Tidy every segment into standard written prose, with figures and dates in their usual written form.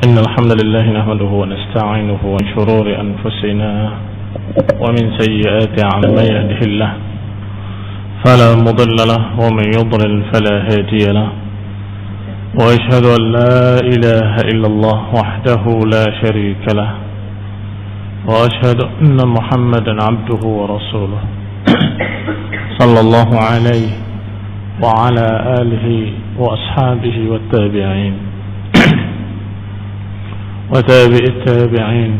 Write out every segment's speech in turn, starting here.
إن الحمد لله نحمده ونستعينه من شرور أنفسنا ومن سيئات أعمالنا من يهده الله فلا مضل له ومن يضلل فلا هادي له وأشهد أن لا إله إلا الله وحده لا شريك له وأشهد أن محمدا عبده ورسوله صلى الله عليه وعلى آله وأصحابه والتابعين وتابع التابعين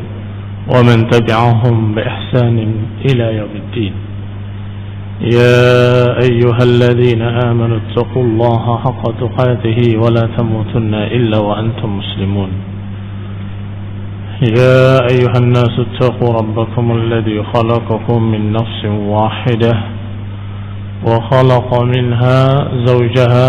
ومن تبعهم بإحسان إلى يوم الدين. يا أيها الذين آمنوا اتقوا الله حق تقاته ولا تموتن إلا وأنتم مسلمون. يا أيها الناس اتقوا ربكم الذي خلقكم من نفس واحدة وخلق منها زوجها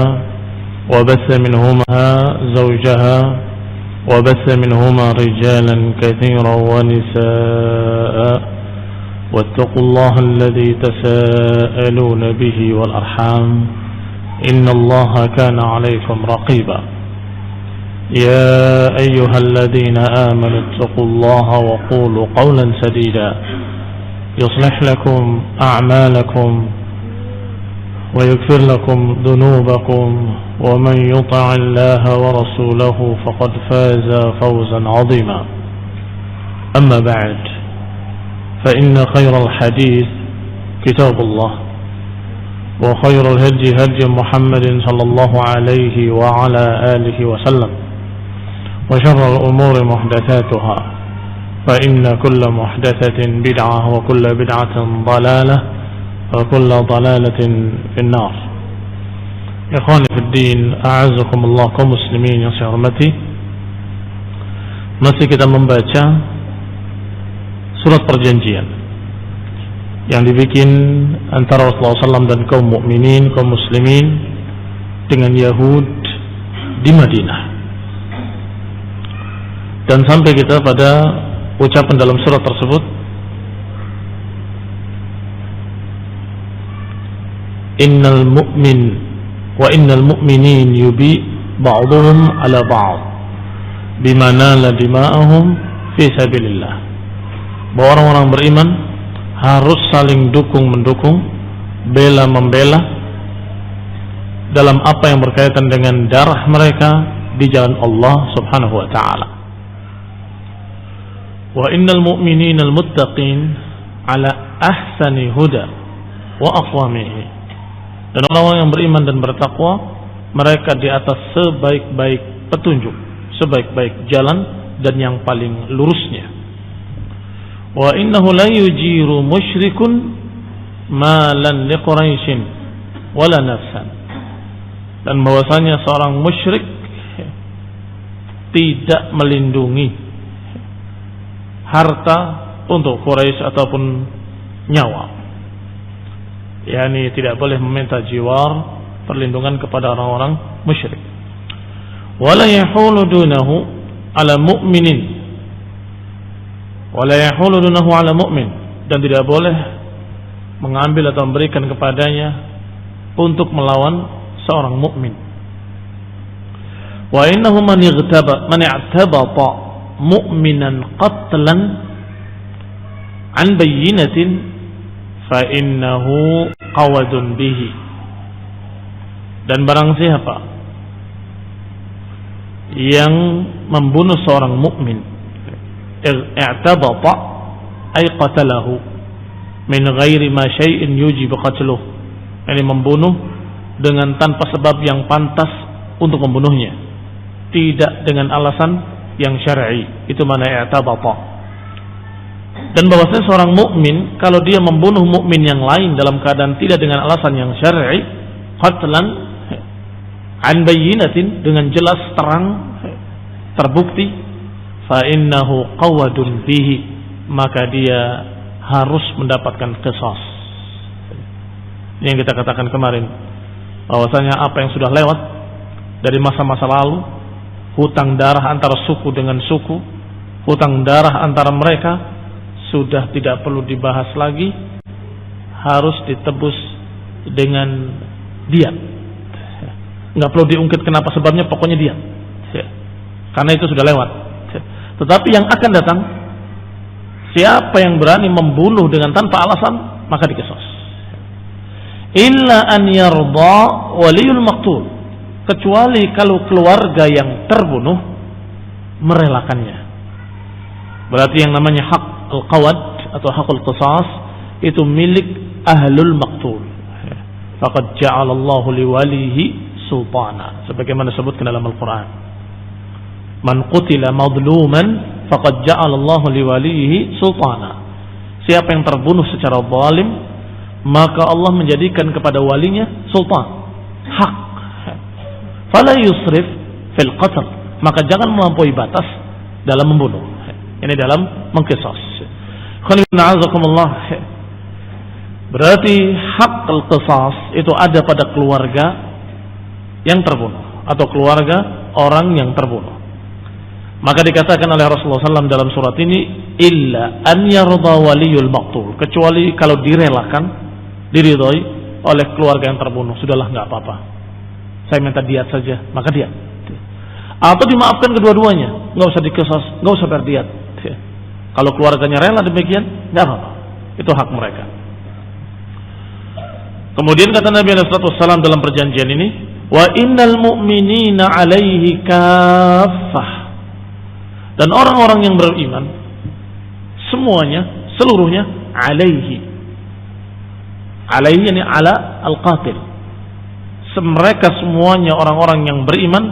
وبث منهما رجالا كثيرا ونساء واتقوا الله الذي تساءلون به والأرحام إن الله كان عليكم رقيبا. يا أيها الذين آمنوا اتقوا الله وقولوا قولا سديدا يصلح لكم أعمالكم ويغفر لكم ذنوبكم ومن يطع الله ورسوله فقد فاز فوزا عظيما. أما بعد فإن خير الحديث كتاب الله وخير الهدي هدي محمد صلى الله عليه وعلى آله وسلم وشر الأمور محدثاتها فإن كل محدثة بدعة وكل بدعة ضلالة وكل ضلالة في النار. Ikhwani fi din, a'azzakumullah kaum muslimin yang saya hormati. Masih kita membaca surat perjanjian yang dibikin antara Rasulullah SAW dan kaum mukminin, kaum muslimin dengan Yahud di Madinah. Dan sampai kita pada ucapan dalam surat tersebut, innal mu'minin yubi ba'duhum ala ba'd bima nala dima'ahum fi sabilillah. Bahwa orang-orang beriman harus saling dukung-mendukung, bela-membela dalam apa yang berkaitan dengan darah mereka di jalan Allah Subhanahu wa taala. Wa innal mu'minina al-muttaqin ala ahsani huda wa aqwamihi. Dan orang-orang yang beriman dan bertakwa, mereka di atas sebaik-baik petunjuk, sebaik-baik jalan dan yang paling lurusnya. Wa innahu la yujiru musyrikun malan liquraisyin wala nafsan. Dan bahwasanya seorang musyrik tidak melindungi harta untuk Quraisy ataupun nyawa. Yani tidak boleh meminta jiwar, perlindungan kepada orang-orang musyrik. Wala yahulu dunahu ala mu'minin. Wala yahulu dunahu ala mu'min, dan tidak boleh mengambil atau memberikan kepadanya untuk melawan seorang mukmin. Wa innahu man i'tabata mu'minan qatlan an bayyinatin fa innahu qawadun bihi. Dan barang siapa yang membunuh seorang mukmin, i'tabata ay qatalahu min ghairi ma syai'in yujibu qatluh, yani membunuh dengan tanpa sebab yang pantas untuk membunuhnya, tidak dengan alasan yang syar'i, itu mana i'tabata. Dan bahwasanya seorang mukmin kalau dia membunuh mukmin yang lain dalam keadaan tidak dengan alasan yang syar'i, qatlan an bayyinatin, dengan jelas terang terbukti, fa innahu qawadun bihi, maka dia harus mendapatkan qisas. Yang kita katakan kemarin, bahwasanya apa yang sudah lewat dari masa-masa lalu, hutang darah antara suku dengan suku, hutang darah antara mereka sudah tidak perlu dibahas lagi, harus ditebus dengan diat. Nggak perlu diungkit kenapa sebabnya, pokoknya diat. Karena itu sudah lewat. Tetapi yang akan datang, siapa yang berani membunuh dengan tanpa alasan, maka diqisas. Illa an yarda waliyul maqtul, kecuali kalau keluarga yang terbunuh merelakannya. Berarti yang namanya hak al-qawad atau hakul qisas itu milik ahlul maqtul. Faqad ja'alallahu liwalihi sultana, sebagaimana disebutkan dalam Al-Qur'an. Man qutila madluman faqad ja'alallahu liwalihi sultana. Siapa yang terbunuh secara zalim, maka Allah menjadikan kepada walinya sultan, hak. Fala yusrif fil qatl, maka jangan melampaui batas dalam membunuh. Ini dalam mengqisas. Berarti hak al-qisas itu ada pada keluarga yang terbunuh atau keluarga orang yang terbunuh. Maka dikatakan oleh Rasulullah SAW dalam surat ini, illa an yarda waliyul maqtul, kecuali kalau direlakan, diridhoi oleh keluarga yang terbunuh. Sudahlah, nggak apa-apa, saya minta diat saja, maka diat. Atau dimaafkan kedua-duanya, nggak usah diqisas, nggak usah berdiat. Kalau keluarganya rela demikian, nggak apa-apa, itu hak mereka. Kemudian kata Nabi SAW dalam perjanjian ini, wa innal mu'minina alaihi kaffah, dan orang-orang yang beriman semuanya, seluruhnya alaihi ini ala al-qatil, mereka semuanya orang-orang yang beriman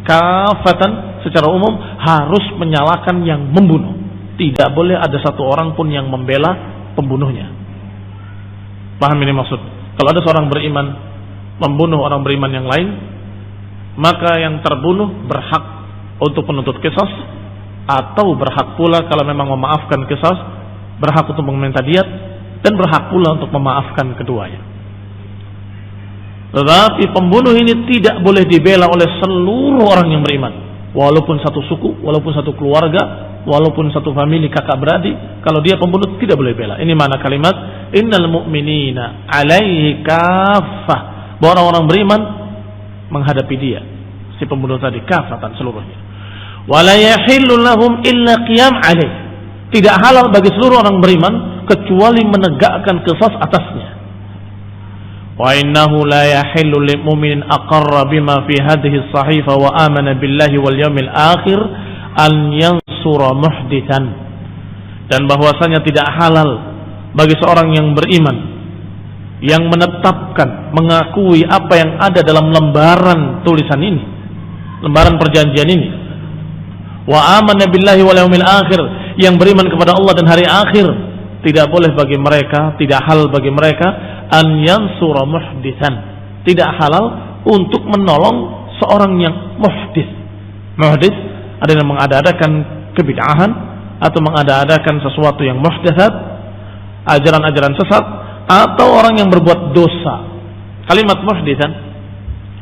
kafatan secara umum harus menyalahkan yang membunuh. Tidak boleh ada satu orang pun yang membela pembunuhnya. Paham ini maksud? Kalau ada seorang beriman membunuh orang beriman yang lain, maka yang terbunuh berhak untuk menuntut qisas, atau berhak pula kalau memang memaafkan qisas, berhak untuk meminta diat, dan berhak pula untuk memaafkan keduanya. Tetapi pembunuh ini tidak boleh dibela oleh seluruh orang yang beriman, walaupun satu suku, walaupun satu keluarga, walaupun satu famili kakak beradik. Kalau dia pembunuh tidak boleh bela. Ini makna kalimat innal mu'minina alaihi kaffah, bahwa orang-orang beriman menghadapi dia, si pembunuh tadi, kafatan seluruhnya. Wala yahillu lahum illa qiyam alaih, tidak halal bagi seluruh orang beriman kecuali menegakkan qisas atasnya. Wa innahu la yahillu lil mu'minin aqarra bima fi hadhihi as-sahifa wa amana billahi wal yawmil akhir an yansura muhdithan, dan bahwasanya tidak halal bagi seorang yang beriman yang menetapkan, mengakui apa yang ada dalam lembaran tulisan ini, lembaran perjanjian ini, wa amana billahi wal yawmil akhir, yang beriman kepada Allah dan hari akhir, tidak boleh bagi mereka, tidak halal bagi mereka an yansura muhdithan, tidak halal untuk menolong seorang yang muhdits. Muhdits ada yang mengada-adakan kebid'ahan atau mengada-adakan sesuatu yang muhdatsat, ajaran-ajaran sesat, atau orang yang berbuat dosa. Kalimat muhditsan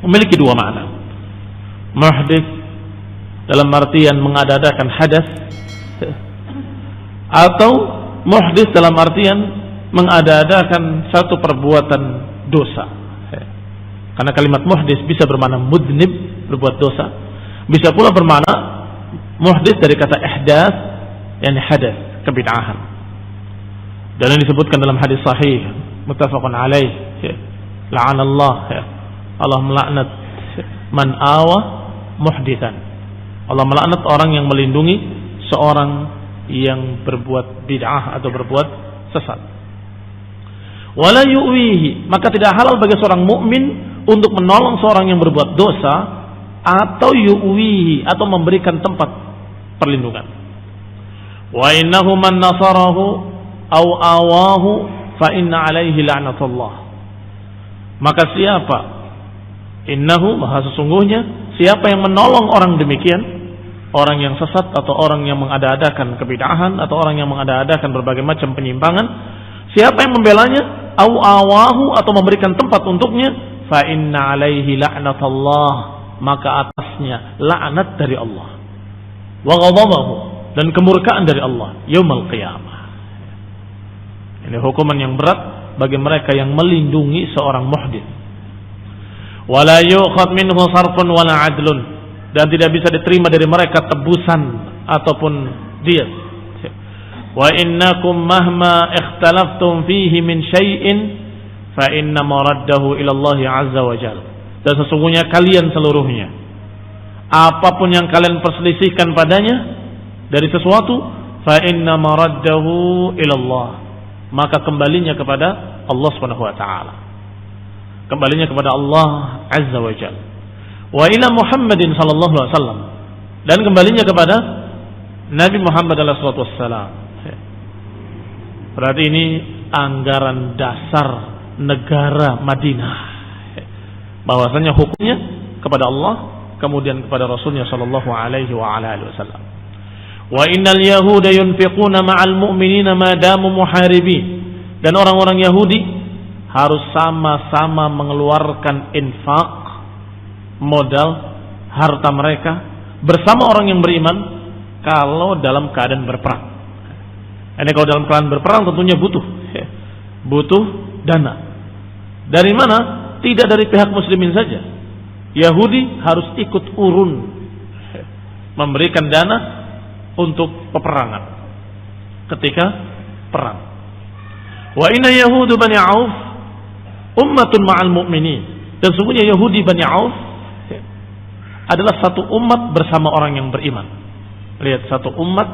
memiliki dua makna. Muhdits dalam artian mengada-adakan hadas, atau muhdits dalam artian mengada-adakan satu perbuatan dosa. Karena kalimat muhdits bisa bermakna mudnib, berbuat dosa, bisa pula bermakna muhdits dari kata ihdaats, yani hadas, kebid'ahan. Dan ini disebutkan dalam hadis sahih muttafaqun alaih, la'anallah, Allah melaknat man awa muhditsan, Allah melaknat orang yang melindungi seorang yang berbuat bid'ah atau berbuat sesat. Wala yu'wihi, maka tidak halal bagi seorang mukmin untuk menolong seorang yang berbuat dosa, atau yu'wihi, atau memberikan tempat perlindungan. Wa innahu man nasarahu aw awahu fa inna alaihi la'natullah, maka siapa, innahu, maha sesungguhnya, siapa yang menolong orang demikian, orang yang sesat atau orang yang mengada-adakan kebid'ahan atau orang yang mengada-adakan berbagai macam penyimpangan, siapa yang membelanya, aw awahu, atau memberikan tempat untuknya, fa inna alaihi la'natullah, maka atasnya laknat dari Allah, wa ghadabahu, dan kemurkaan dari Allah yaumul qiyamah. Ini hukuman yang berat bagi mereka yang melindungi seorang muhdits. Wala yu'khad minhu sarfun wala adlun, dan tidak bisa diterima dari mereka tebusan ataupun diam. Wa innakum mahma ikhtalaftum fihi min syai'in fa inna maraddahu ila Allah azza wa jalla. Dan sesungguhnya kalian seluruhnya, apapun yang kalian perselisihkan padanya dari sesuatu, fa inna maraddahu ila Allah, maka kembalinya kepada Allah Subhanahu wa taala. Kembalinya kepada Allah azza wa jalla. Wa ila Muhammadin sallallahu alaihi wasallam, dan kembalinya kepada Nabi Muhammad alaihi wasallam. Berarti ini anggaran dasar negara Madinah, bahwasanya hukumnya kepada Allah, kemudian kepada Rasulnya sallallahu alaihi wa ala alihi wasallam. Wa innal yahuda yunfiquna ma'al mu'minina ma damu muharibin, dan orang-orang Yahudi harus sama-sama mengeluarkan infak, modal, harta mereka bersama orang yang beriman kalau dalam keadaan berperang. Ini kalau dalam keadaan berperang tentunya butuh dana. Dari mana? Tidak dari pihak muslimin saja. Yahudi harus ikut urun memberikan dana untuk peperangan ketika perang. Wa inna yahudu bani Auf ummatun ma'al mu'minin, dan sungguhnya Yahudi Bani Auf adalah satu umat bersama orang yang beriman. Lihat, satu umat,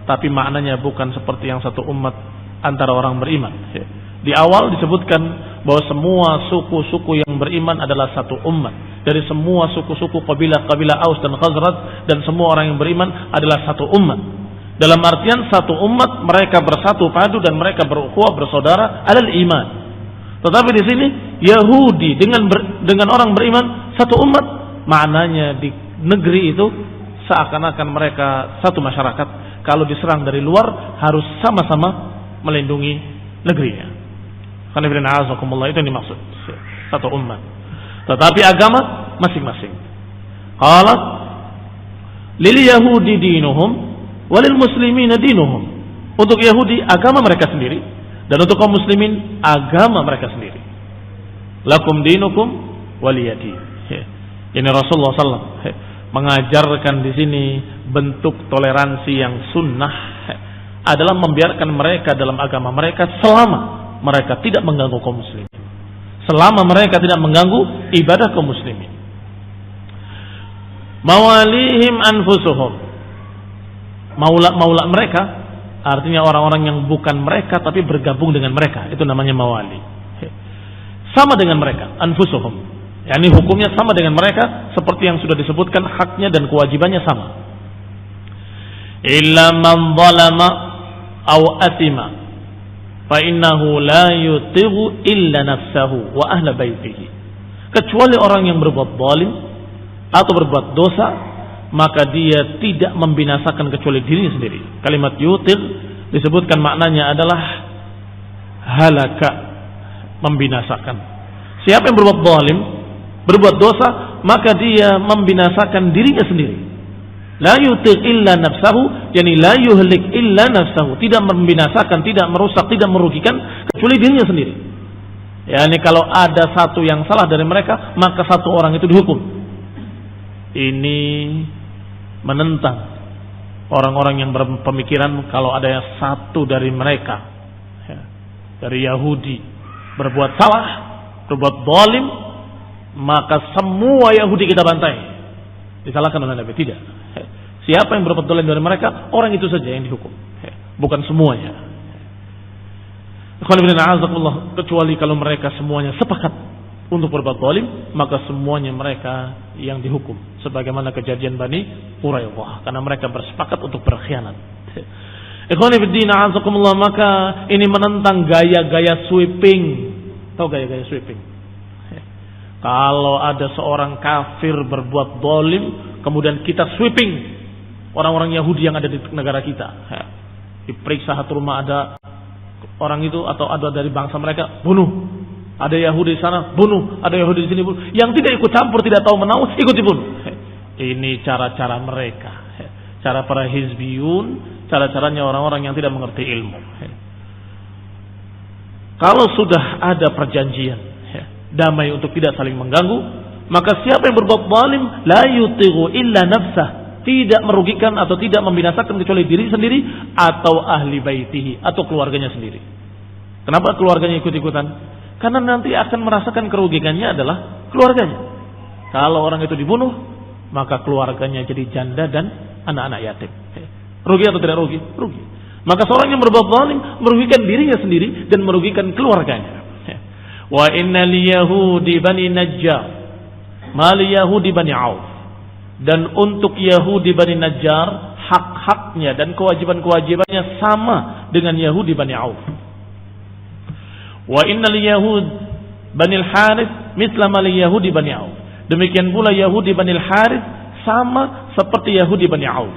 tapi maknanya bukan seperti yang satu umat antara orang beriman. Di awal disebutkan bahwa semua suku-suku yang beriman adalah satu umat. Dari semua suku-suku kabilah-kabilah Aus dan Khazraj dan semua orang yang beriman adalah satu umat. Dalam artian satu umat, mereka bersatu padu dan mereka berukhuwah, bersaudara alal iman. Tetapi di sini Yahudi dengan orang beriman satu umat, maknanya di negeri itu seakan-akan mereka satu masyarakat. Kalau diserang dari luar harus sama-sama melindungi negerinya. Itu yang dimaksud, satu umat. Tetapi agama masing-masing. Qala lil yahudi dinuhum walil muslimina dinuhum. Untuk Yahudi agama mereka sendiri, dan untuk kaum muslimin agama mereka sendiri. Lakum dinukum waliyadi. Ini Rasulullah SAW mengajarkan di sini bentuk toleransi yang sunnah adalah membiarkan mereka dalam agama mereka selama mereka tidak mengganggu kaum muslimin, selama mereka tidak mengganggu ibadah kaum muslimin. Mawalihim anfusuhum, maula mereka artinya orang-orang yang bukan mereka tapi bergabung dengan mereka, itu namanya mawali. Sama dengan mereka, anfusuhum, yakni hukumnya sama dengan mereka, seperti yang sudah disebutkan, haknya dan kewajibannya sama. Illa man zalama aw athima fa innahu la yutighu illa nafsahu wa ahla baitihi. Kecuali orang yang berbuat zalim atau berbuat dosa, maka dia tidak membinasakan kecuali dirinya sendiri. Kalimat yutigh disebutkan maknanya adalah halaka, membinasakan. Siapa yang berbuat zalim, berbuat dosa, maka dia membinasakan dirinya sendiri. La yutigh illa nafsahu, yani la yuhlik illa nafsahu, tidak membinasakan, tidak merusak, tidak merugikan kecuali dirinya sendiri. Yani kalau ada satu yang salah dari mereka, maka satu orang itu dihukum. Ini menentang orang-orang yang berpemikiran kalau ada yang satu dari mereka, dari Yahudi, berbuat salah, berbuat zalim, maka semua Yahudi kita bantai. Disalahkan oleh Nabi. Tidak. Siapa yang berbuat zalim dari mereka, orang itu saja yang dihukum, bukan semuanya. Kecuali kalau mereka semuanya sepakat untuk berbuat zalim, maka semuanya mereka yang dihukum, sebagaimana kejadian Bani Quraidah, karena mereka bersepakat untuk berkhianat. Maka ini menentang gaya-gaya sweeping. Tahu gaya-gaya sweeping? Kalau ada seorang kafir berbuat zalim, kemudian kita sweeping orang-orang Yahudi yang ada di negara kita, diperiksa satu rumah, ada orang itu atau ada dari bangsa mereka, bunuh. Ada Yahudi di sana, bunuh. Ada Yahudi di sini, bunuh. Yang tidak ikut campur, tidak tahu menahu, ikut dibunuh. Ini cara-cara mereka, cara para hizbiyun, cara-caranya orang-orang yang tidak mengerti ilmu. Kalau sudah ada perjanjian damai untuk tidak saling mengganggu, maka siapa yang berbuat zalim la yutighu illa nafsah, tidak merugikan atau tidak membinasakan kecuali diri sendiri atau ahli baitihi atau keluarganya sendiri. Kenapa keluarganya ikut-ikutan? Karena nanti akan merasakan kerugiannya adalah keluarganya. Kalau orang itu dibunuh, maka keluarganya jadi janda dan anak-anak yatim. Rugi atau tidak rugi? Rugi. Maka seorang yang berbuat zalim merugikan dirinya sendiri dan merugikan keluarganya. Wa inna liyahudi bani Najjar ma liyahudi bani Auf. Dan untuk Yahudi Bani Najjar hak-haknya dan kewajiban-kewajibannya sama dengan Yahudi Bani Auf. Wa inna liyahud Bani Al-Harith mithla ma liyahudi Bani Auf. Demikian pula Yahudi Bani Al-Harith sama seperti Yahudi Bani Auf.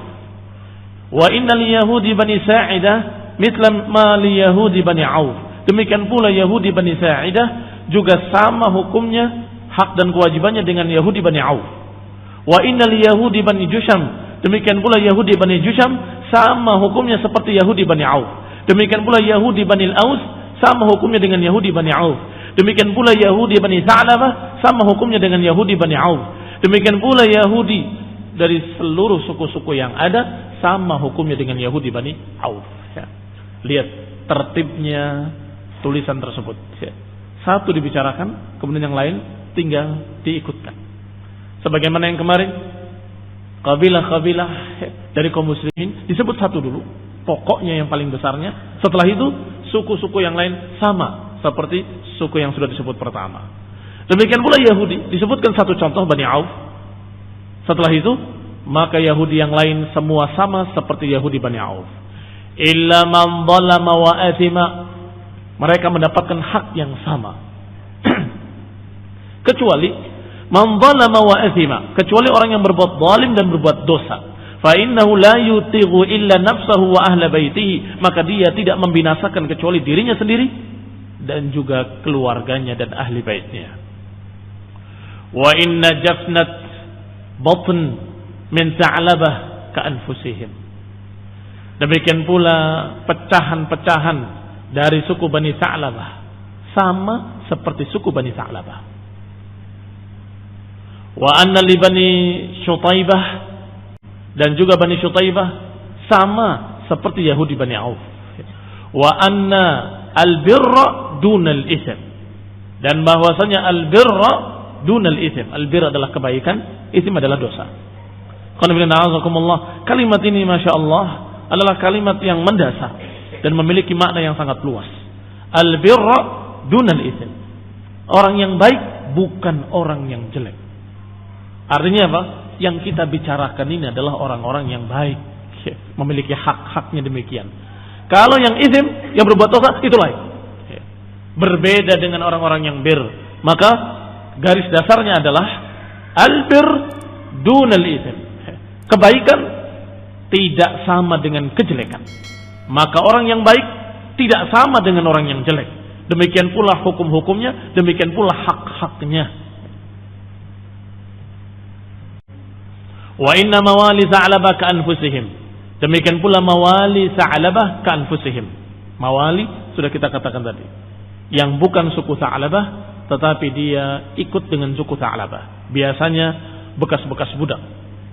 Wa inna liyahudi Bani Sa'idah mithla ma liyahudi Bani Auf. Demikian pula Yahudi Bani Sa'idah juga sama hukumnya, hak dan kewajibannya dengan Yahudi Bani Auf. Wa inna liyahudi Bani Jusham, demikian pula Yahudi Bani Jusham sama hukumnya seperti Yahudi Bani Auf. Demikian pula Yahudi Bani Al-Aus sama hukumnya dengan Yahudi Bani Auf. Demikian pula Yahudi Bani Sa'labah sama hukumnya dengan Yahudi Bani Auf. Demikian pula Yahudi dari seluruh suku-suku yang ada sama hukumnya dengan Yahudi Bani Auf. Ya. Lihat tertibnya tulisan tersebut. Ya. Satu dibicarakan, kemudian yang lain tinggal diikutkan. Sebagaimana yang kemarin, kabilah-kabilah dari kaum muslimin disebut satu dulu, pokoknya yang paling besarnya. Setelah itu suku-suku yang lain sama seperti suku yang sudah disebut pertama. Demikian pula Yahudi disebutkan satu contoh Bani Auf. Setelah itu maka Yahudi yang lain semua sama seperti Yahudi Bani Auf. Illa man zalama wa athima, mereka mendapatkan hak yang sama. Kecuali man zalama wa athima, kecuali orang yang berbuat zalim dan berbuat dosa. Fa innahu la yutighu illa nafsahu wa ahla baitihi, maka dia tidak membinasakan kecuali dirinya sendiri dan juga keluarganya dan ahli baitnya. Wa inna jafnat batn min Sa'labah ka anfusihim. Demikian pula pecahan-pecahan dari suku Bani Sa'labah sama seperti suku Bani Sa'labah. Wa anna li Bani Syutaibah, dan juga Bani Syutaibah sama seperti Yahudi Bani Auf. Wa anna al-birra dunal ism, dan bahwasanya al-birra dunal ism. Al-birra adalah kebaikan, ism adalah dosa. Kalimat ini Masya Allah adalah kalimat yang mendasar dan memiliki makna yang sangat luas. Al-birra dunal ism, orang yang baik bukan orang yang jelek. Artinya apa? Yang kita bicarakan ini adalah orang-orang yang baik, memiliki hak-haknya demikian. Kalau yang izim, yang berbuat dosa, itu lain. Berbeda dengan orang-orang yang bir. Maka garis dasarnya adalah al-bir dunal izim. Kebaikan tidak sama dengan kejelekan. Maka orang yang baik tidak sama dengan orang yang jelek. Demikian pula hukum-hukumnya, demikian pula hak-haknya. Wa inna mawali Sa'labah ka anfusihim. Demikian pula mawali Sa'labah ka anfusihim. Mawali sudah kita katakan tadi, yang bukan suku Sa'labah tetapi dia ikut dengan suku Sa'labah. Biasanya bekas-bekas budak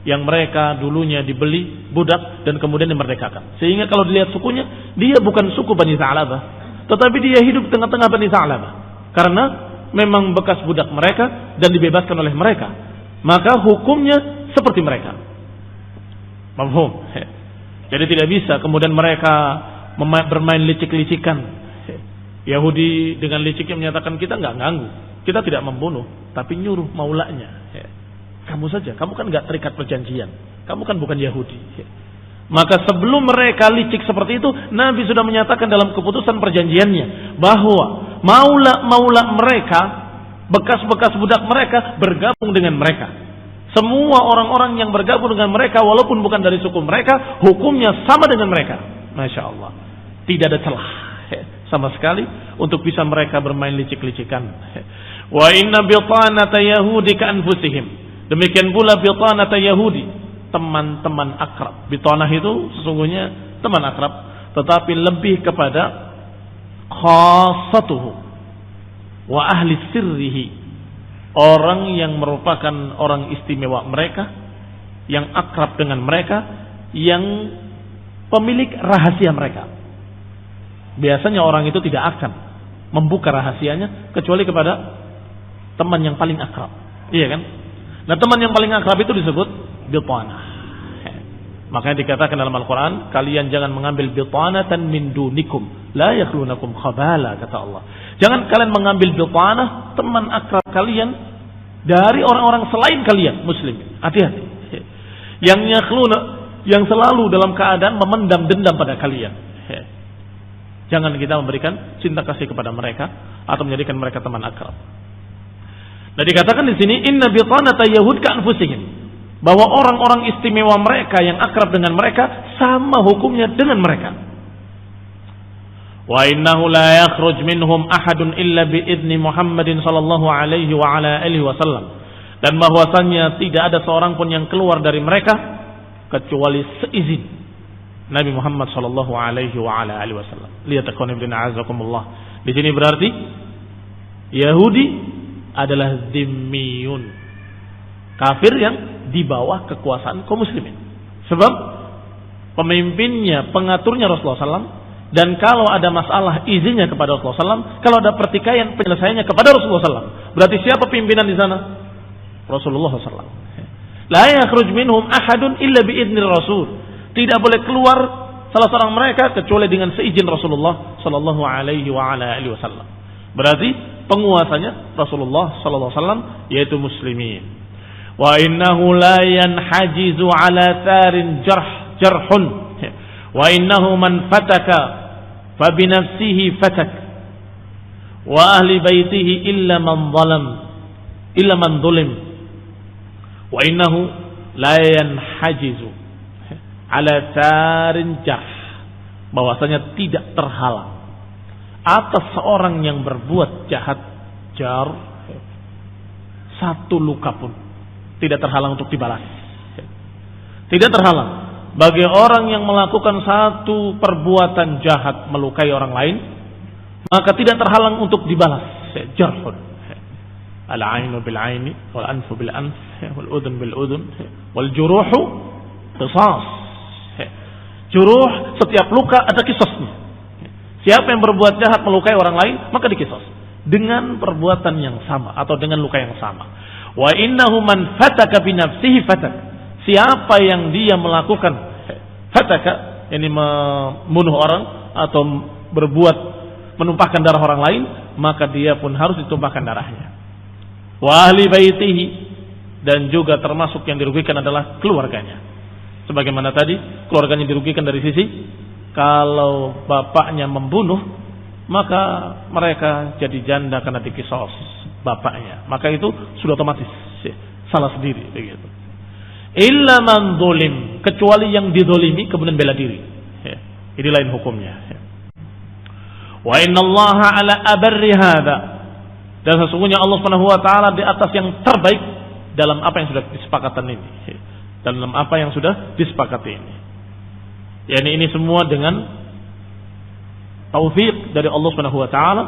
yang mereka dulunya dibeli budak dan kemudian dimerdekakan. Sehingga kalau dilihat sukunya, dia bukan suku Bani Sa'labah, tetapi dia hidup tengah-tengah Bani Sa'labah. Karena memang bekas budak mereka dan dibebaskan oleh mereka, maka hukumnya seperti mereka. Mafhum? Jadi tidak bisa kemudian mereka bermain licik-licikan. Yahudi dengan liciknya menyatakan kita nggak ganggu, kita tidak membunuh, tapi nyuruh maulanya. Kamu saja, kamu kan nggak terikat perjanjian, kamu kan bukan Yahudi. Maka sebelum mereka licik seperti itu, Nabi sudah menyatakan dalam keputusan perjanjiannya bahwa maula-maula mereka, bekas-bekas budak mereka bergabung dengan mereka. Semua orang-orang yang bergabung dengan mereka walaupun bukan dari suku mereka, hukumnya sama dengan mereka. Masya Allah, tidak ada celah sama sekali untuk bisa mereka bermain licik-licikan. Wa inna bitanata yahudi ka anfusihim. Demikian pula bitanata yahudi, teman-teman akrab. Bitanah itu sesungguhnya teman akrab, tetapi lebih kepada khassatuhu wa ahli sirrihi, orang yang merupakan orang istimewa mereka yang akrab dengan mereka, yang pemilik rahasia mereka. Biasanya orang itu tidak akan membuka rahasianya kecuali kepada teman yang paling akrab. Iya kan? Nah, teman yang paling akrab itu disebut bitanah. Makanya dikatakan dalam Al-Quran, kalian jangan mengambil bitanatan min dunikum la yakhlunakum khabala, kata Allah. Jangan kalian mengambil bitanah, teman akrab kalian, dari orang-orang selain kalian muslimin. Hati-hati. Yang yakhluna, yang selalu dalam keadaan memendam dendam pada kalian. Jangan kita memberikan cinta kasih kepada mereka atau menjadikan mereka teman akrab. Nah, dikatakan di sini inna bitanata yahud ka anfusihim, bahwa orang-orang istimewa mereka yang akrab dengan mereka sama hukumnya dengan mereka. Wa innahu la yakhruj minhum ahadun illa bi idzni Muhammadin sallallahu alaihi wa ala alihi wasallam. Dan bahwasannya tidak ada seorang pun yang keluar dari mereka kecuali seizin Nabi Muhammad sallallahu alaihi wa ala alihi wasallam. Lihat akhwan ibn a'azakumullah. Di sini berarti Yahudi adalah zimmiyun, kafir yang di bawah kekuasaan kaum muslimin. Sebab pemimpinnya, pengaturnya Rasulullah SAW, dan kalau ada masalah izinnya kepada Rasulullah SAW, kalau ada pertikaian penyelesaiannya kepada Rasulullah SAW. Berarti siapa pimpinan di sana? Rasulullah SAW. La yakhruj minhum ahadun illa biidni Rasul. Tidak boleh keluar salah seorang mereka kecuali dengan seizin Rasulullah sallallahu alaihi wa ala alihi wasallam. Berarti penguasanya Rasulullah sallallahu alaihi wasallam, yaitu muslimin. Wa innahu la yanhajizu ala tharin jarhun wa innahu man fataka fa bi nafsihi fatak wa ahli baitihi illa man zalim wa innahu la yanhajizu ala tharin jarh, bahwasanya tidak terhalang atas seorang yang berbuat jahat jar satu luka pun tidak terhalang untuk dibalas. Tidak terhalang bagi orang yang melakukan satu perbuatan jahat melukai orang lain, maka tidak terhalang untuk dibalas. Jarhun. Al-ainu bil aini wal anfu bil anf wal udhun bil udhun wal juruhu qisas. Juruh, setiap luka ada kisasnya. Siapa yang berbuat jahat melukai orang lain, maka dikisas dengan perbuatan yang sama atau dengan luka yang sama. Wa innahu man fataka bi nafsihi fatak. Siapa yang dia melakukan fataka, ini membunuh orang atau berbuat menumpahkan darah orang lain, maka dia pun harus ditumpahkan darahnya. Wa ahli baitihi, dan juga termasuk yang dirugikan adalah keluarganya. Sebagaimana tadi, keluarganya dirugikan dari sisi kalau bapaknya membunuh, maka mereka jadi janda karena dikisos bapaknya, maka itu sudah otomatis salah sendiri begitu. Illa man zulim, kecuali yang dizalimi kemudian bela diri. Ini lain hukumnya. Wa innallaha ala abarri hadza, dan sesungguhnya Allah Subhanahu wa taala di atas yang terbaik dalam apa yang sudah disepakati ini. Dalam apa yang sudah disepakati ini. Yani ini semua dengan taufik dari Allah Subhanahu wa taala,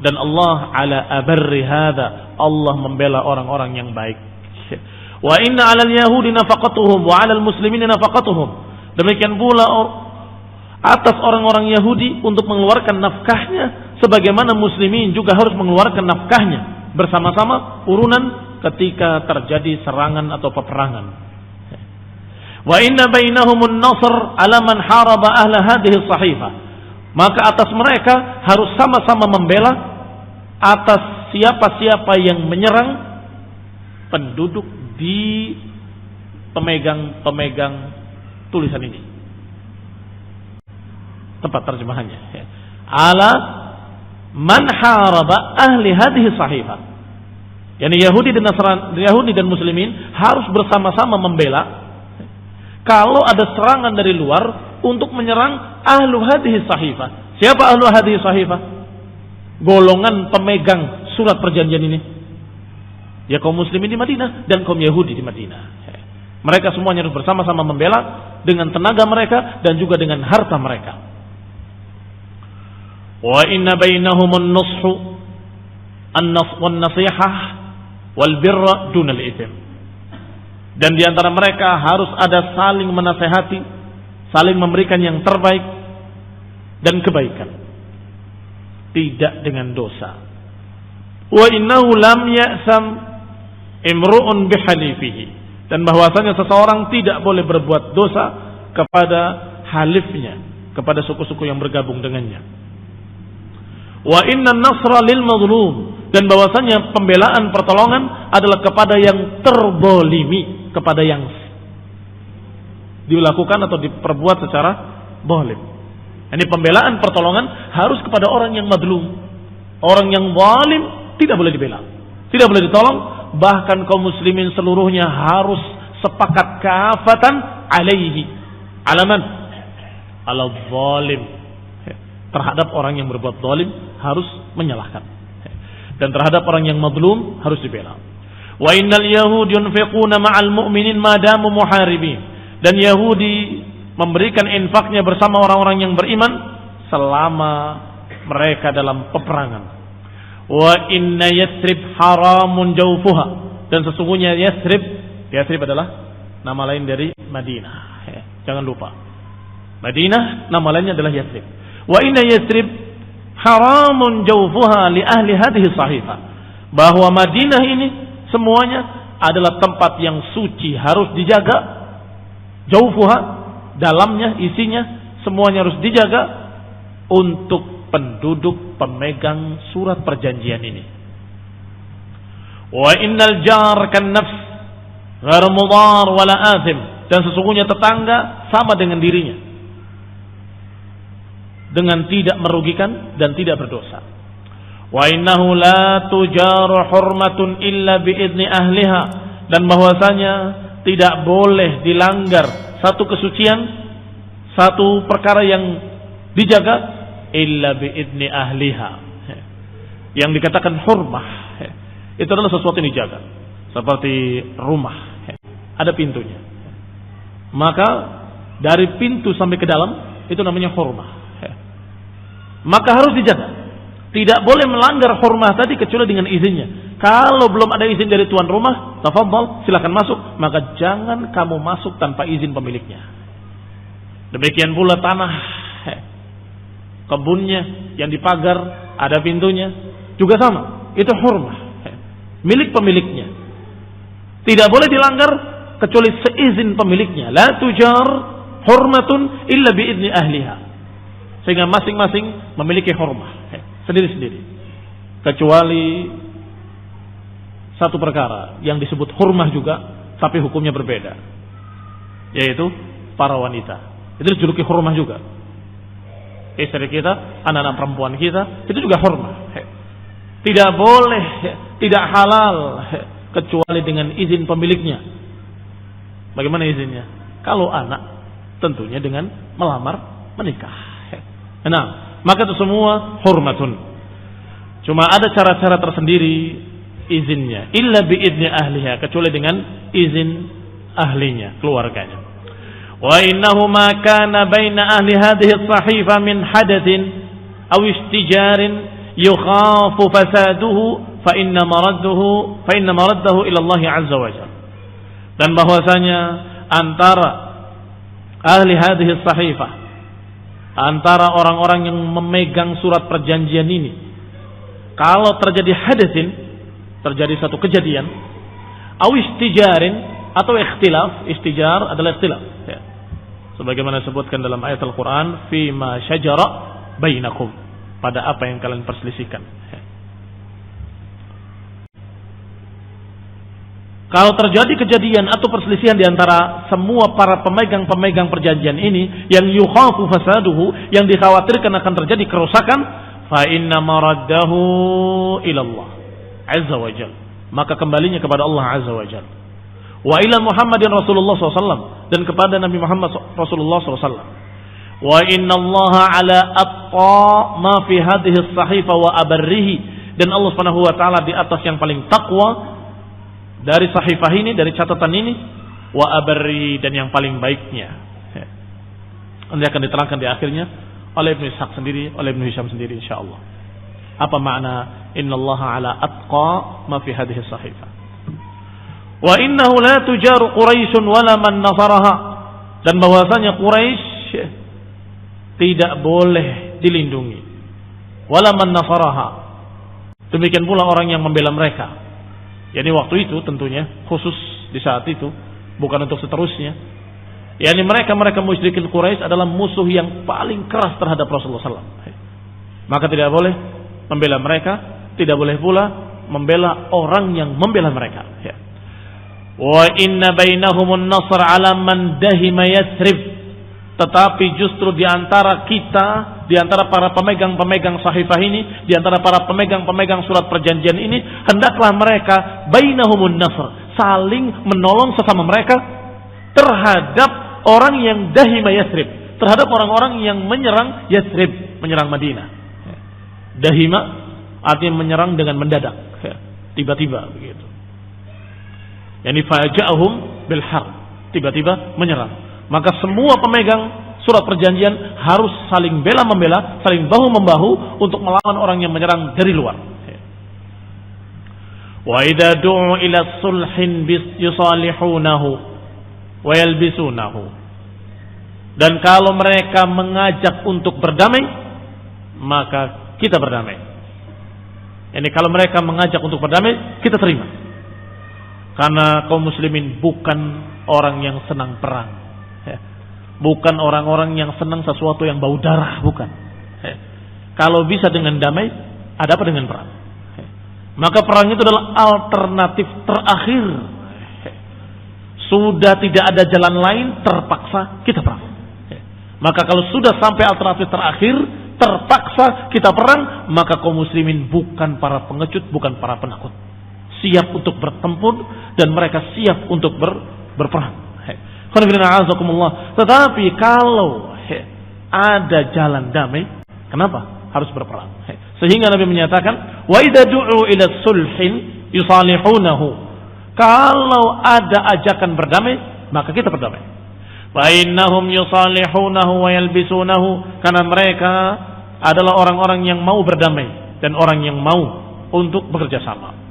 dan Allah ala abarri hadza, Allah membela orang-orang yang baik. Wa inna 'alal yahudi nafaqatuhum wa 'alal muslimin nafaqatuhum. Demikian pula atas orang-orang Yahudi untuk mengeluarkan nafkahnya, sebagaimana muslimin juga harus mengeluarkan nafkahnya bersama-sama urunan ketika terjadi serangan atau peperangan. Wa inna bainahumun nasr 'ala man haraba ahla hadhihi as-sahifah. Maka atas mereka harus sama-sama membela atas siapa-siapa yang menyerang penduduk di pemegang tulisan ini. Tempat terjemahannya. Ala man haraba ahli hadhihi sahifah. Yani Yahudi dan Muslimin harus bersama-sama membela kalau ada serangan dari luar untuk menyerang ahlu hadhihi sahifah. Siapa ahlu hadhihi sahifah? Golongan pemegang surat perjanjian ini. Ya kaum muslimin di Madinah dan kaum Yahudi di Madinah. Mereka semuanya harus bersama-sama membela dengan tenaga mereka dan juga dengan harta mereka. Wa inna bainahumun nushu wan nasihah wal birra dunal itsm. Dan di antara mereka harus ada saling menasehati, saling memberikan yang terbaik dan kebaikan, tidak dengan dosa. Wa innahu lam ya'sam imru'un bihalifihi, dan bahwasanya seseorang tidak boleh berbuat dosa kepada halifnya, kepada suku-suku yang bergabung dengannya. Wa inna nasra lil mazlum, dan bahwasanya pembelaan pertolongan adalah kepada yang terzalimi, kepada yang dilakukan atau diperbuat secara zalim. Ini pembelaan pertolongan harus kepada orang yang mazlum. Orang yang zalim tidak boleh dibela, tidak boleh ditolong. Bahkan kaum muslimin seluruhnya harus sepakat kafatan alaihi, alaman ala zalim, terhadap orang yang berbuat zalim harus menyalahkan, dan terhadap orang yang mazlum harus dibela. Wa innal yahud yunfiquna ma'al mu'minin ma damu muharibin, dan Yahudi memberikan infaknya bersama orang-orang yang beriman selama mereka dalam peperangan. Wa inna Yathrib haramun jawfuha, dan sesungguhnya Yathrib adalah nama lain dari Madinah, jangan lupa. Madinah nama lainnya adalah Yathrib. Wa inna Yathrib haramun jawfuha li ahli hadhihi sahifa, bahwa Madinah ini semuanya adalah tempat yang suci, harus dijaga. Jawfuha, dalamnya, isinya, semuanya harus dijaga untuk penduduk pemegang surat perjanjian ini. Wa innal jar kan nafs ghairu mudar wala athim, dan sesungguhnya tetangga sama dengan dirinya, dengan tidak merugikan dan tidak berdosa. Wa innahu la tujaru hurmatun illa biidni ahliha, dan bahwasanya tidak boleh dilanggar satu kesucian, satu perkara yang dijaga illa biidni ahliha. Yang dikatakan hurmah itu adalah sesuatu yang dijaga, seperti rumah ada pintunya, maka dari pintu sampai ke dalam itu namanya hurmah, maka harus dijaga. Tidak boleh melanggar hurmah tadi kecuali dengan izinnya. Kalau belum ada izin dari tuan rumah, tafadhal, silakan masuk, maka jangan kamu masuk tanpa izin pemiliknya. Demikian pula tanah, kebunnya yang dipagar ada pintunya juga sama, itu hurmah, milik pemiliknya. Tidak boleh dilanggar kecuali seizin pemiliknya. La tujar hurmatun illa biidni ahliha, sehingga masing-masing memiliki hurmah sendiri-sendiri, kecuali satu perkara yang disebut hurmah juga, tapi hukumnya berbeda, yaitu para wanita. Itu dijuluki hurmah juga. Istri kita, anak-anak perempuan kita, itu juga hurmah. Tidak boleh, tidak halal kecuali dengan izin pemiliknya. Bagaimana izinnya? Kalau anak, tentunya dengan melamar menikah. Nah, maka itu semua hurmatun. Cuma ada cara-cara tersendiri izinnya. Illa biidni ahliha, kecuali dengan izin ahlinya, keluarganya. Wa innahu ma kana baina ahli hadhihi as-sahifa min hadathin aw istijarin yukhafu fasaduhu fa inna maraddahu ila Allah azza wa jalla. Dan bahwasanya antara ahli hadhihi as-sahifa, antara orang-orang yang memegang surat perjanjian ini, kalau terjadi hadatsin, terjadi satu kejadian, aw istijarin, atau ikhtilaf. Istijar adalah ikhtilaf, ya. Sebagaimana disebutkan dalam ayat Al-Quran, fima syajara bainakum, pada apa yang kalian perselisihkan, ya. Kalau terjadi kejadian atau perselisihan di antara semua para pemegang perjanjian ini, yang yukhafu fasaduhu, yang dikhawatirkan akan terjadi kerusakan, fa inna maraddahu ila Allah azza wa jalla, maka kembalinya kepada Allah azza wa jalla. Wa ila Muhammadin Rasulullah SAW, dan kepada Nabi Muhammad Rasulullah SAW. Wa inna Allah ala atta ma fi hadhihi as-sahifa wa abarrihi, dan Allah Subhanahu wa taala di atas yang paling takwa dari sahifah ini, dari catatan ini, wa abarrihi, dan yang paling baiknya. Nanti akan diterangkan di akhirnya oleh Ibnu Ishaq sendiri, oleh Ibnu Hisham sendiri insyaallah. Apa makna innallaha ala atqa ma fi hadhihi as-sahifa? Wa innahu la tujaru Quraisyun wala man nasaraha, dan bahwasanya Quraisy tidak boleh dilindungi, wala man nasaraha, demikian pula orang yang membela mereka. Yani waktu itu tentunya khusus di saat itu, bukan untuk seterusnya. Yani mereka musyrikin Quraisy adalah musuh yang paling keras terhadap Rasulullah SAW. Maka tidak boleh membela mereka, tidak boleh pula membela orang yang membela mereka. Wa inna bainahumun nasr ala man dahima Yathrib. Tetapi justru di antara kita, di antara para pemegang-pemegang sahifah ini, di antara para pemegang-pemegang surat perjanjian ini, hendaklah mereka bainahumun nasr, saling menolong sesama mereka terhadap orang yang dahima Yathrib, terhadap orang-orang yang menyerang Yathrib, menyerang Madinah. Dahima artinya menyerang dengan mendadak, tiba-tiba begitu. Yani faja'ahum bil harb, tiba-tiba menyerang. Maka semua pemegang surat perjanjian harus saling bela-membela, saling bahu-membahu untuk melawan orang yang menyerang dari luar. Wa idza du'u ila sulhin yusalihunahu wa yalbisunahu. Dan kalau mereka mengajak untuk berdamai, maka kita berdamai. Yani kalau mereka mengajak untuk berdamai, kita terima. Karena kaum muslimin bukan orang yang senang perang. Bukan orang-orang yang senang sesuatu yang bau darah, bukan. Kalau bisa dengan damai, ada apa dengan perang? Maka perang itu adalah alternatif terakhir. Sudah tidak ada jalan lain, terpaksa kita perang. Maka kalau sudah sampai alternatif terakhir, terpaksa kita perang, maka kaum muslimin bukan para pengecut, bukan para penakut. Siap untuk bertempur dan mereka siap untuk berperang. Tetapi kalau ada jalan damai, kenapa harus berperang? Sehingga Nabi menyatakan, wa idza du'u ila sulhin yusalihunahu. Kalau ada ajakan berdamai, maka kita berdamai. Fa innahum yusalihunahu wa yalbisunahu, karena mereka adalah orang-orang yang mau berdamai dan orang yang mau untuk bekerja sama.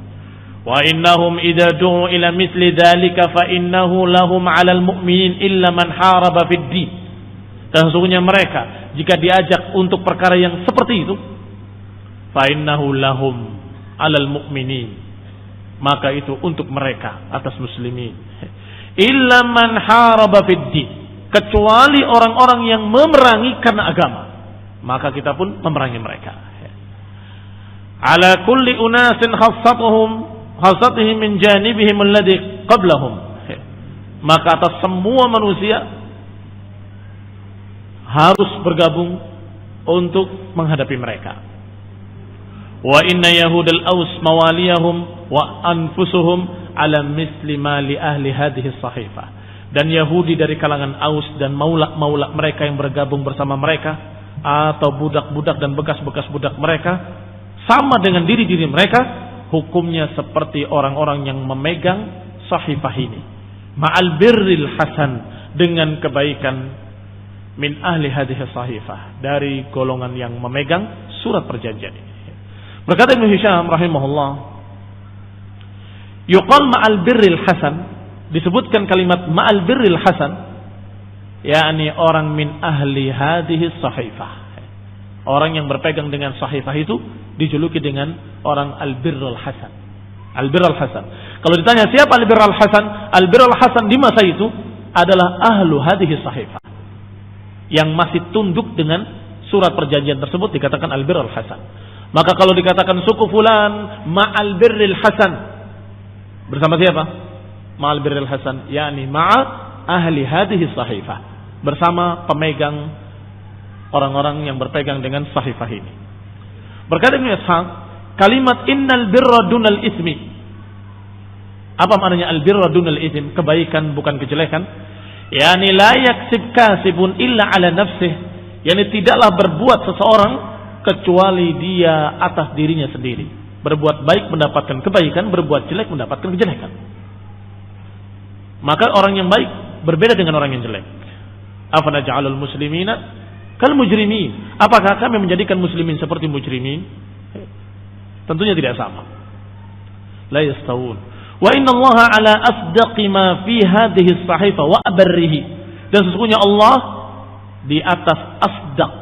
Wa innahum idza du'u ila mithli dzalika fa innahu lahum 'alal mu'minin illa man haraba fid din. Dan sesungguhnya mereka jika diajak untuk perkara yang seperti itu, fa innahu lahum 'alal mu'minin, maka itu untuk mereka atas muslimin. Illa man haraba fid din, kecuali orang-orang yang memerangi karena agama, maka kita pun memerangi mereka. Ala kulli unasin khassatihim min janibihim alladhi qablahum, maka atas semua manusia harus bergabung untuk menghadapi mereka. Wa inna yahudal aus mawaliyahum wa anfusuhum ala misli ma li ahli hadhihi sahifah. Dan Yahudi dari kalangan Aus dan maula-maula mereka yang bergabung bersama mereka, atau budak-budak dan bekas-bekas budak mereka, sama dengan diri-diri mereka, hukumnya seperti orang-orang yang memegang sahifah ini. Ma'al birril hasan, dengan kebaikan, min ahli hadhihi sahifah, dari golongan yang memegang surat perjanjian ini. Berkata Ibnu Hisham rahimahullah, yuqal ma'al birril hasan, disebutkan kalimat ma'al birril hasan, yakni orang min ahli hadhihi sahifah, orang yang berpegang dengan sahifah itu dijuluki dengan orang al-birrul hasan. Al-birrul hasan. Kalau ditanya siapa al-birrul hasan? Al-birrul hasan di masa itu adalah ahlu hadhihi sahifah, yang masih tunduk dengan surat perjanjian tersebut, dikatakan al-birrul hasan. Maka kalau dikatakan suku fulan ma'al birril hasan, bersama siapa? Ma'al birril hasan, yakni ma'a ahli hadhihi sahifah, bersama pemegang orang-orang yang berpegang dengan sahifah ini. Berkata Ibnu Ishaq, kalimat innal birra dunal ismi, apa maknanya al-birra dunal ism? Kebaikan bukan kejelekan. Yani la yaksib kasibun illa ala nafsih, yani tidaklah berbuat seseorang kecuali dia atas dirinya sendiri. Berbuat baik mendapatkan kebaikan, berbuat jelek mendapatkan kejelekan. Maka orang yang baik berbeda dengan orang yang jelek. Afanaj'alul muslimina kal mujrimin, apakah kami menjadikan muslimin seperti mujrimin? Tentunya tidak sama. La yastawun. Wa innallaha ala asdaqi ma fi hadhihi as-sahifa wa abarrihi. Dan sesungguhnya Allah di atas asdaq,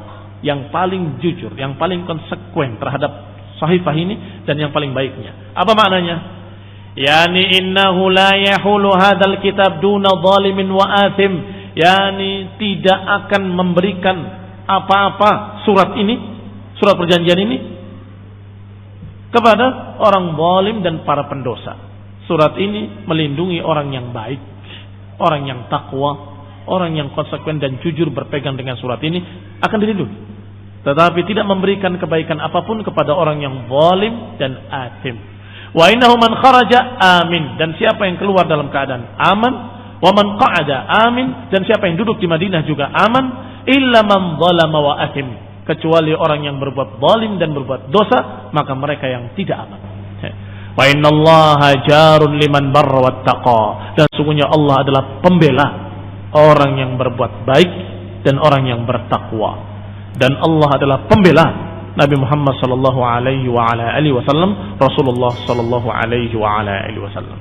yang paling jujur, yang paling konsekuen terhadap sahifah ini dan yang paling baiknya. Apa maknanya? Yani innahu la yahulu hadzal kitab duna zalimin wa athim. Yani tidak akan memberikan apa-apa surat ini, surat perjanjian ini kepada orang zalim dan para pendosa. Surat ini melindungi orang yang baik, orang yang takwa, orang yang konsekuen dan jujur berpegang dengan surat ini akan dilindungi. Tetapi tidak memberikan kebaikan apapun kepada orang yang zalim dan athim. Wa innahu man kharaja amin, dan siapa yang keluar dalam keadaan aman, wa man qa'ada amin, dan siapa yang duduk di Madinah juga aman, illa man zalama wa athim, kecuali orang yang berbuat zalim dan berbuat dosa, maka mereka yang tidak aman. Wa innallaha jarun liman barra wattaqa, dan sungguhnya Allah adalah pembela orang yang berbuat baik dan orang yang bertakwa, dan Allah adalah pembela Nabi Muhammad sallallahu alaihi wa ala alihi wasallam, Rasulullah sallallahu alaihi wa ala alihi wasallam.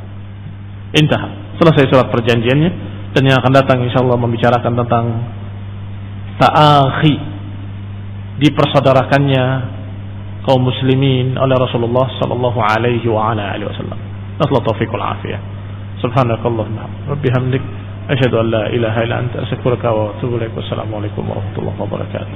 Intah, selesai surat perjanjiannya, dan yang akan datang insyaallah membicarakan tentang ta'akhi, dipersaudarakannya kaum muslimin oleh Rasulullah sallallahu alaihi wa ala alihi wasallam. Nasallahu taufiq wal afiyah. Subhanakallahumma wa bihamdik asyhadu an la ilaha illa anta astaghfiruka wa atubu ilaik. Wassalamu alaikum warahmatullahi wabarakatuh.